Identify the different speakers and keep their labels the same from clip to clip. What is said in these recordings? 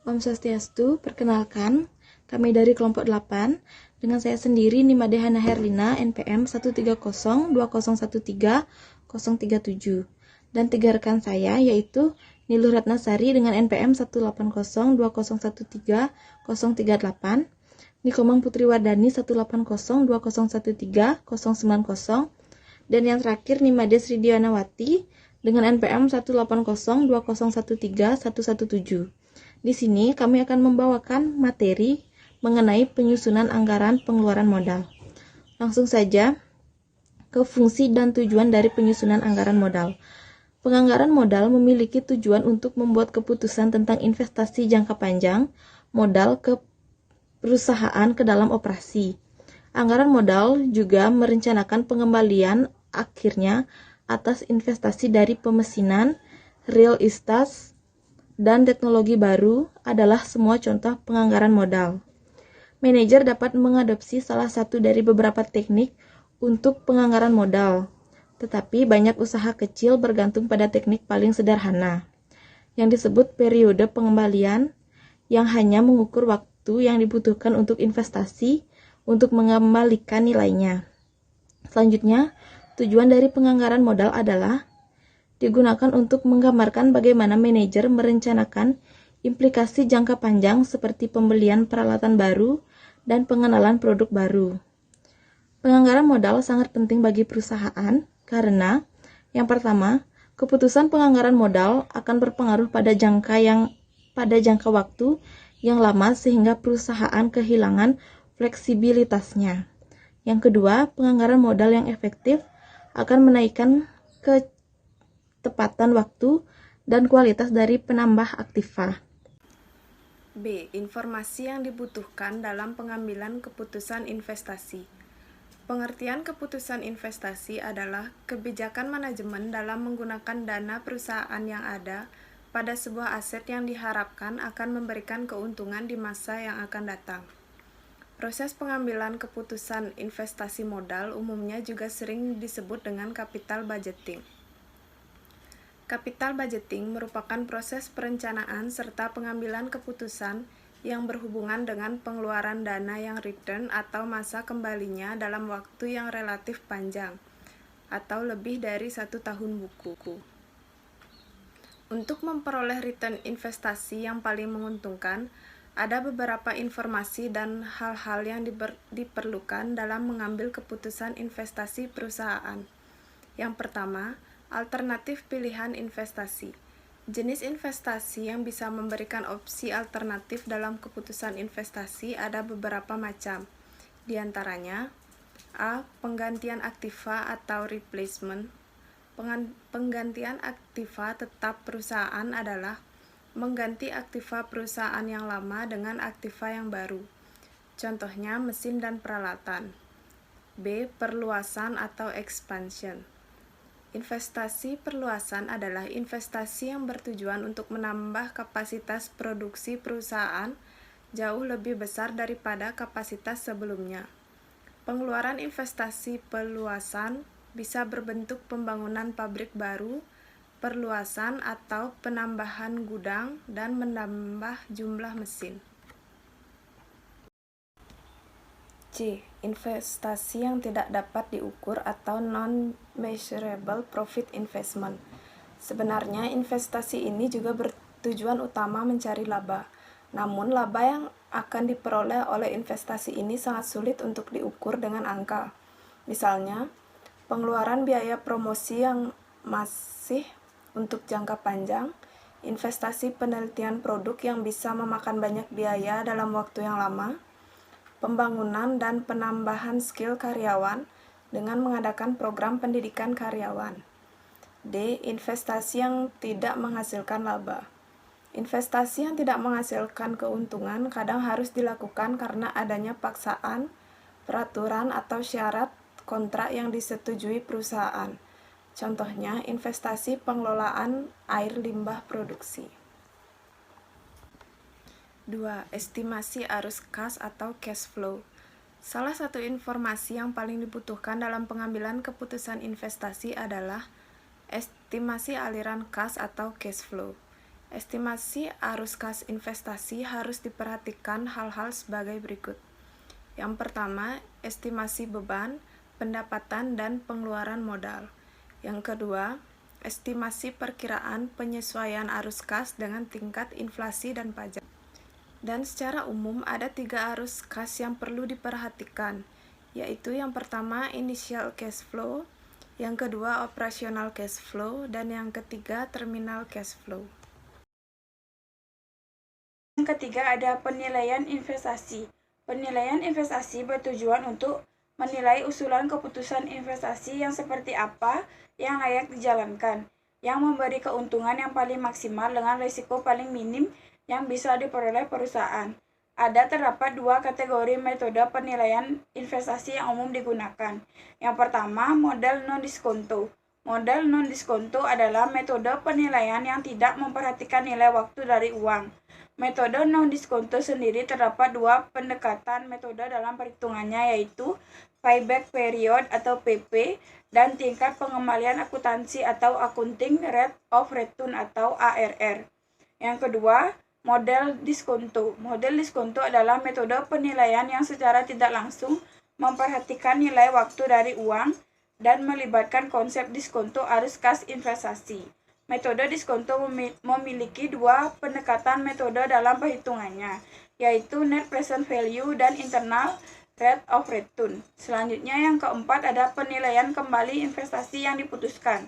Speaker 1: Om Swastiastu, perkenalkan, kami dari kelompok 8, dengan saya sendiri Nimade Hana Herlina, NPM 13020130037, dan 3 rekan saya yaitu Niluh Ratnasari dengan NPM 18020130038, Nikomang Putri Wardani 18020130090, dan yang terakhir Nimade Sridianawati dengan NPM 18020131117. Di sini kami akan membawakan materi mengenai penyusunan anggaran pengeluaran modal. Langsung saja ke fungsi dan tujuan dari penyusunan anggaran modal. Penganggaran modal memiliki tujuan untuk membuat keputusan tentang investasi jangka panjang modal ke perusahaan ke dalam operasi. Anggaran modal juga merencanakan pengembalian akhirnya atas investasi dari pemesinan, real estate, dan teknologi baru adalah semua contoh penganggaran modal. Manajer dapat mengadopsi salah satu dari beberapa teknik untuk penganggaran modal, tetapi banyak usaha kecil bergantung pada teknik paling sederhana, yang disebut periode pengembalian, yang hanya mengukur waktu yang dibutuhkan untuk investasi untuk mengembalikan nilainya. Selanjutnya, tujuan dari penganggaran modal adalah digunakan untuk menggambarkan bagaimana manajer merencanakan implikasi jangka panjang seperti pembelian peralatan baru dan pengenalan produk baru. Penganggaran modal sangat penting bagi perusahaan karena, yang pertama, keputusan penganggaran modal akan berpengaruh pada jangka waktu yang lama sehingga perusahaan kehilangan fleksibilitasnya. Yang kedua, penganggaran modal yang efektif akan menaikkan ketepatan waktu dan kualitas dari penambah aktiva.
Speaker 2: B. Informasi yang dibutuhkan dalam pengambilan keputusan investasi. Pengertian keputusan investasi adalah kebijakan manajemen dalam menggunakan dana perusahaan yang ada pada sebuah aset yang diharapkan akan memberikan keuntungan di masa yang akan datang. Proses pengambilan keputusan investasi modal umumnya juga sering disebut dengan capital budgeting. Capital budgeting merupakan proses perencanaan serta pengambilan keputusan yang berhubungan dengan pengeluaran dana yang return atau masa kembalinya dalam waktu yang relatif panjang, atau lebih dari 1 tahun buku. Untuk memperoleh return investasi yang paling menguntungkan, ada beberapa informasi dan hal-hal yang diperlukan dalam mengambil keputusan investasi perusahaan. Yang pertama, alternatif pilihan investasi. Jenis investasi yang bisa memberikan opsi alternatif dalam keputusan investasi ada beberapa macam. Di antaranya, A. Penggantian aktiva atau replacement. Penggantian aktiva tetap perusahaan adalah mengganti aktiva perusahaan yang lama dengan aktiva yang baru. Contohnya mesin dan peralatan. B. Perluasan atau expansion. Investasi perluasan adalah investasi yang bertujuan untuk menambah kapasitas produksi perusahaan jauh lebih besar daripada kapasitas sebelumnya. Pengeluaran investasi perluasan bisa berbentuk pembangunan pabrik baru, perluasan atau penambahan gudang, dan menambah jumlah mesin. C. Investasi yang tidak dapat diukur atau non-measurable profit investment. Sebenarnya investasi ini juga bertujuan utama mencari laba. Namun laba yang akan diperoleh oleh investasi ini sangat sulit untuk diukur dengan angka. Misalnya, pengeluaran biaya promosi yang masih untuk jangka panjang, investasi penelitian produk yang bisa memakan banyak biaya dalam waktu yang lama, pembangunan dan penambahan skill karyawan dengan mengadakan program pendidikan karyawan. D. Investasi yang tidak menghasilkan laba. Investasi yang tidak menghasilkan keuntungan kadang harus dilakukan karena adanya paksaan, peraturan atau syarat kontrak yang disetujui perusahaan. Contohnya, investasi pengelolaan air limbah produksi. 2. Estimasi arus kas atau cash flow. Salah satu informasi yang paling dibutuhkan dalam pengambilan keputusan investasi adalah estimasi aliran kas atau cash flow. Estimasi arus kas investasi harus diperhatikan hal-hal sebagai berikut. Yang pertama, estimasi beban, pendapatan, dan pengeluaran modal. Yang kedua, estimasi perkiraan penyesuaian arus kas dengan tingkat inflasi dan pajak. Dan secara umum ada 3 arus kas yang perlu diperhatikan, yaitu yang pertama initial cash flow, yang kedua operational cash flow, dan yang ketiga terminal cash flow.
Speaker 3: Yang ketiga ada penilaian investasi. Penilaian investasi bertujuan untuk menilai usulan keputusan investasi yang seperti apa yang layak dijalankan, yang memberi keuntungan yang paling maksimal dengan risiko paling minim yang bisa diperoleh perusahaan. Terdapat 2 kategori metode penilaian investasi yang umum digunakan. Yang pertama, model non-diskonto. Model non-diskonto adalah metode penilaian yang tidak memperhatikan nilai waktu dari uang. Metode non-diskonto sendiri terdapat 2 pendekatan metode dalam perhitungannya, yaitu payback period atau PP dan tingkat pengembalian akuntansi atau accounting rate of return atau ARR. Yang kedua, model diskonto. Model diskonto adalah metode penilaian yang secara tidak langsung memperhatikan nilai waktu dari uang dan melibatkan konsep diskonto arus kas investasi. Metode diskonto memiliki 2 pendekatan metode dalam perhitungannya, yaitu net present value dan internal rate of return. Selanjutnya yang keempat ada penilaian kembali investasi yang diputuskan.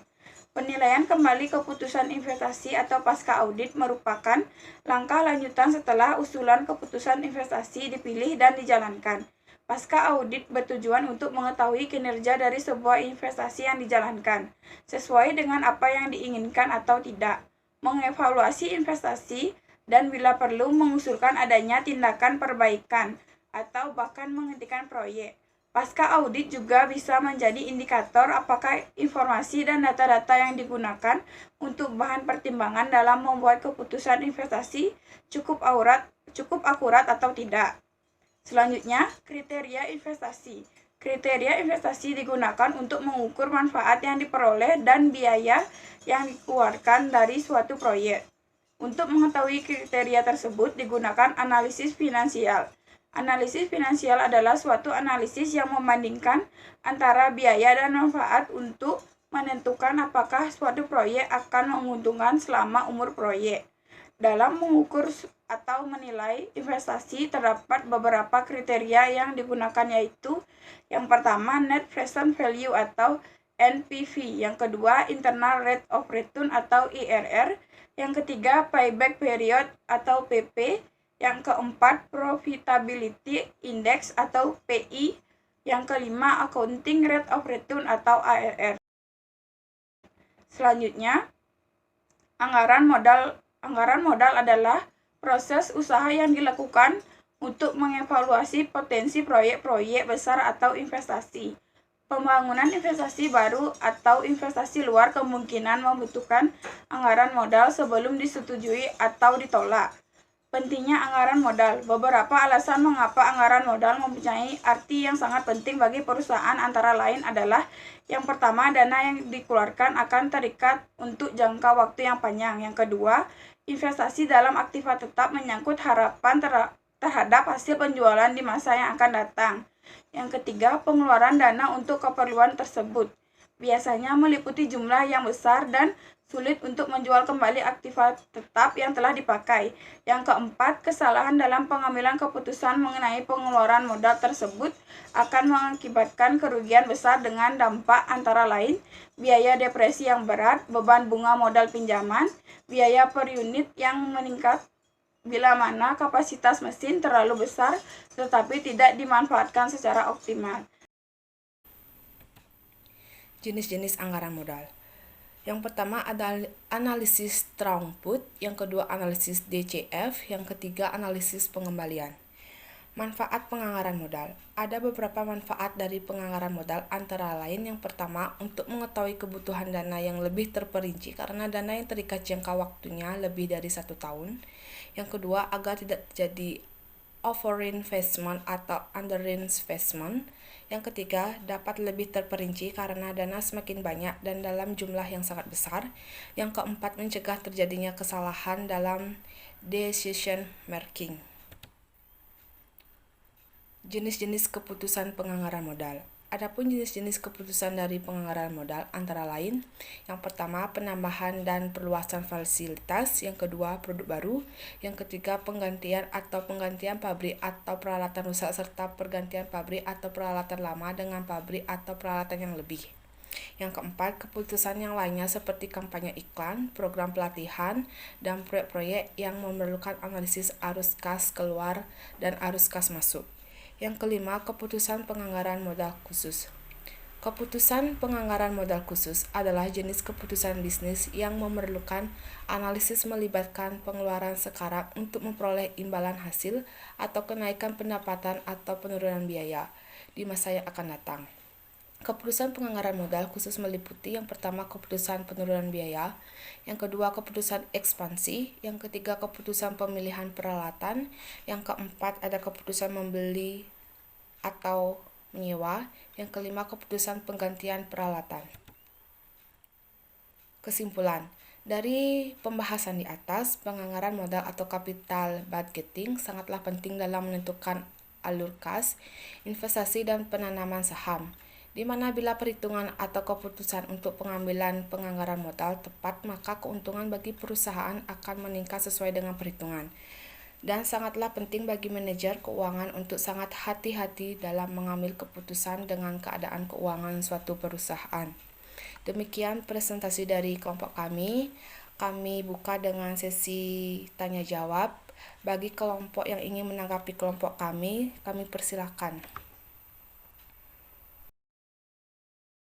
Speaker 3: Penilaian kembali keputusan investasi atau pasca audit merupakan langkah lanjutan setelah usulan keputusan investasi dipilih dan dijalankan. Pasca audit bertujuan untuk mengetahui kinerja dari sebuah investasi yang dijalankan, sesuai dengan apa yang diinginkan atau tidak, mengevaluasi investasi, dan bila perlu mengusulkan adanya tindakan perbaikan, atau bahkan menghentikan proyek. Pasca audit juga bisa menjadi indikator apakah informasi dan data-data yang digunakan untuk bahan pertimbangan dalam membuat keputusan investasi cukup akurat atau tidak. Selanjutnya, kriteria investasi. Kriteria investasi digunakan untuk mengukur manfaat yang diperoleh dan biaya yang dikeluarkan dari suatu proyek. Untuk mengetahui kriteria tersebut digunakan analisis finansial. Analisis finansial adalah suatu analisis yang membandingkan antara biaya dan manfaat untuk menentukan apakah suatu proyek akan menguntungkan selama umur proyek. Dalam mengukur atau menilai investasi terdapat beberapa kriteria yang digunakan, yaitu yang pertama net present value atau NPV, yang kedua internal rate of return atau IRR, yang ketiga payback period atau PP, yang keempat profitability index atau PI, yang kelima accounting rate of return atau ARR. Selanjutnya, anggaran modal adalah proses usaha yang dilakukan untuk mengevaluasi potensi proyek-proyek besar atau investasi. Pembangunan investasi baru atau investasi luar kemungkinan membutuhkan anggaran modal sebelum disetujui atau ditolak. Pentingnya anggaran modal. Beberapa alasan mengapa anggaran modal mempunyai arti yang sangat penting bagi perusahaan antara lain adalah: yang pertama, dana yang dikeluarkan akan terikat untuk jangka waktu yang panjang. Yang kedua, investasi dalam aktiva tetap menyangkut harapan terhadap hasil penjualan di masa yang akan datang. Yang ketiga, pengeluaran dana untuk keperluan tersebut biasanya meliputi jumlah yang besar dan sulit untuk menjual kembali aktiva tetap yang telah dipakai. Yang keempat, kesalahan dalam pengambilan keputusan mengenai pengeluaran modal tersebut akan mengakibatkan kerugian besar dengan dampak antara lain biaya depresi yang berat, beban bunga modal pinjaman, biaya per unit yang meningkat bila mana kapasitas mesin terlalu besar tetapi tidak dimanfaatkan secara optimal.
Speaker 4: Jenis-jenis anggaran modal. Yang pertama ada analisis throughput, yang kedua analisis DCF, yang ketiga analisis pengembalian. Manfaat penganggaran modal. Ada beberapa manfaat dari penganggaran modal, antara lain yang pertama untuk mengetahui kebutuhan dana yang lebih terperinci karena dana yang terikat jangka waktunya lebih dari 1 tahun. Yang kedua agar tidak terjadi overinvestment atau underinvestment. Yang ketiga, dapat lebih terperinci karena dana semakin banyak dan dalam jumlah yang sangat besar. Yang keempat, mencegah terjadinya kesalahan dalam decision making. Jenis-jenis keputusan penganggaran modal. Adapun jenis-jenis keputusan dari penganggaran modal antara lain, yang pertama penambahan dan perluasan fasilitas, yang kedua produk baru, yang ketiga penggantian pabrik atau peralatan rusak serta pergantian pabrik atau peralatan lama dengan pabrik atau peralatan yang lebih. Yang keempat, keputusan yang lainnya seperti kampanye iklan, program pelatihan, dan proyek-proyek yang memerlukan analisis arus kas keluar dan arus kas masuk. Yang kelima, keputusan penganggaran modal khusus. Keputusan penganggaran modal khusus adalah jenis keputusan bisnis yang memerlukan analisis melibatkan pengeluaran sekarang untuk memperoleh imbalan hasil atau kenaikan pendapatan atau penurunan biaya di masa yang akan datang. Keputusan penganggaran modal khusus meliputi yang pertama keputusan penurunan biaya, yang kedua keputusan ekspansi, yang ketiga keputusan pemilihan peralatan, yang keempat ada keputusan membeli atau menyewa, yang kelima keputusan penggantian peralatan. Kesimpulan, dari pembahasan di atas, penganggaran modal atau capital budgeting sangatlah penting dalam menentukan alur kas, investasi dan penanaman saham, di mana bila perhitungan atau keputusan untuk pengambilan penganggaran modal tepat, maka keuntungan bagi perusahaan akan meningkat sesuai dengan perhitungan. Dan sangatlah penting bagi manajer keuangan untuk sangat hati-hati dalam mengambil keputusan dengan keadaan keuangan suatu perusahaan. Demikian presentasi dari kelompok kami. Kami buka dengan sesi tanya jawab. Bagi kelompok yang ingin menanggapi kelompok kami persilahkan.